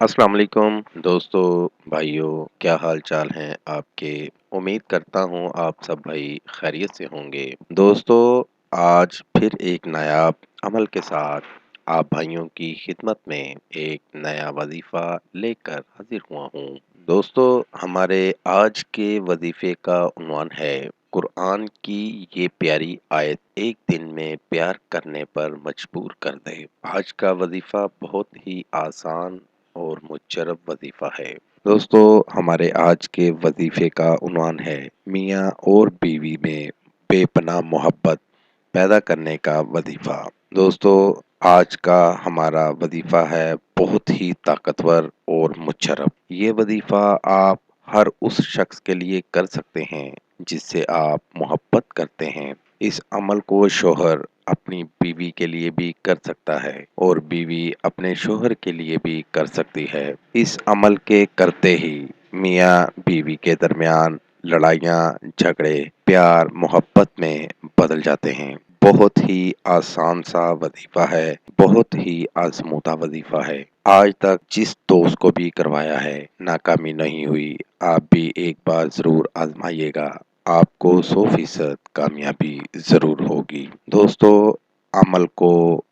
अस्सलाम वालेकुम दोस्तों, भाइयों, क्या हाल चाल हैं आपके। उम्मीद करता हूँ आप सब भाई खैरियत से होंगे। दोस्तों, आज फिर एक नायाब अमल के साथ आप भाइयों की खिदमत में एक नया वजीफ़ा लेकर हाजिर हुआ हूँ। दोस्तों, हमारे आज के वजीफ़े का उन्वान है कुरान की ये प्यारी आयत एक दिन में प्यार करने पर मजबूर कर दे। आज का वजीफ़ा बहुत ही आसान और मुशर्रफ वजीफ़ा है। दोस्तों, हमारे आज के वजीफ़े का उन्वान है मियाँ और बीवी में बेपनाह मोहब्बत पैदा करने का वजीफ़ा। दोस्तों, आज का हमारा वजीफ़ा है बहुत ही ताकतवर और मुशर्रफ। ये वजीफ़ा आप हर उस शख्स के लिए कर सकते हैं जिससे आप मोहब्बत करते हैं। इस अमल को शौहर अपनी बीवी के लिए भी कर सकता है और बीवी अपने शौहर के लिए भी कर सकती है। इस अमल के करते ही मियाँ बीवी के दरमियान लड़ाइयाँ, झगड़े, प्यार, मोहब्बत में बदल जाते हैं। बहुत ही आसान सा वजीफा है, बहुत ही आजमूदा वजीफा है। आज तक जिस दोस्त को भी करवाया है, नाकामी नहीं हुई। आप भी एक बार जरूर आजमाइएगा, आपको 100% कामयाबी जरूर होगी। दोस्तों, अमल को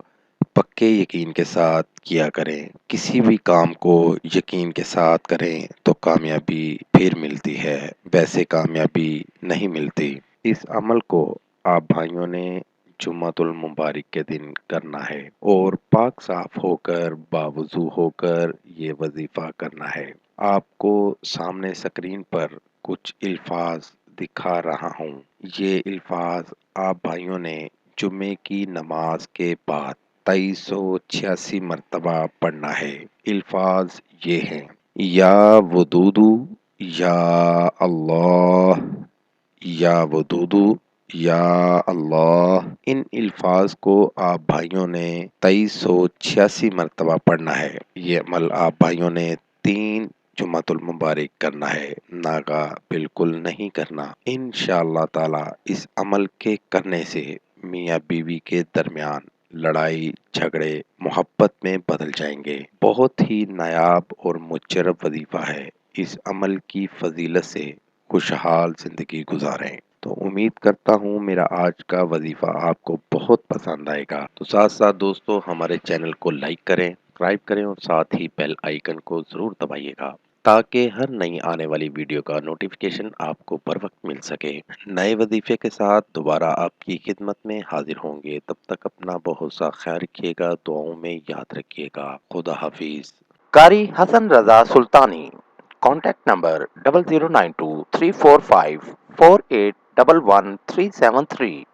पक्के यकीन के साथ किया करें। किसी भी काम को यकीन के साथ करें तो कामयाबी फिर मिलती है, वैसे कामयाबी नहीं मिलती। इस अमल को आप भाइयों ने जुम्मतुल मुबारक के दिन करना है और पाक साफ होकर बावुज़ू होकर ये वजीफा करना है। आपको सामने स्क्रीन पर कुछ अल्फाज दिखा रहा हूँ। ये अल्फाज आप भाइयों ने जुम्मे की नमाज के बाद 2386 मरतबा पढ़ना है। अल्फाज ये हैं, या वदूदू, या अल्लाह, या वदूदू, या अल्लाह। इन अल्फाज को आप भाइयों ने 2386 मरतबा पढ़ना है। ये अमल आप भाइयों ने 3 जुम्मतुल मुबारक करना है, नागा बिल्कुल नहीं करना। इंशाअल्लाह ताला इस अमल के करने से मियाँ बीवी के दरमियान लड़ाई, झगड़े, मोहब्बत में बदल जाएंगे। बहुत ही नायाब और मुशर्रफ वजीफा है। इस अमल की फजीलत से खुशहाल जिंदगी गुजारें। तो उम्मीद करता हूँ मेरा आज का वजीफा आपको बहुत पसंद आएगा। तो साथ साथ दोस्तों, हमारे चैनल को लाइक करें, सब्सक्राइब करें और साथ ही बेल आइकन को जरूर दबाइएगा ताकि हर नई आने वाली वीडियो का नोटिफिकेशन आपको बर वक्त मिल सके। नए वजीफे के साथ दोबारा आपकी खिदमत में हाजिर होंगे। तब तक अपना बहुत सा ख्याल रखिएगा, दुआओं में याद रखिएगा। खुदा हाफिज। कारी हसन रजा सुल्तानी। Contact number 0092 345 4811 373।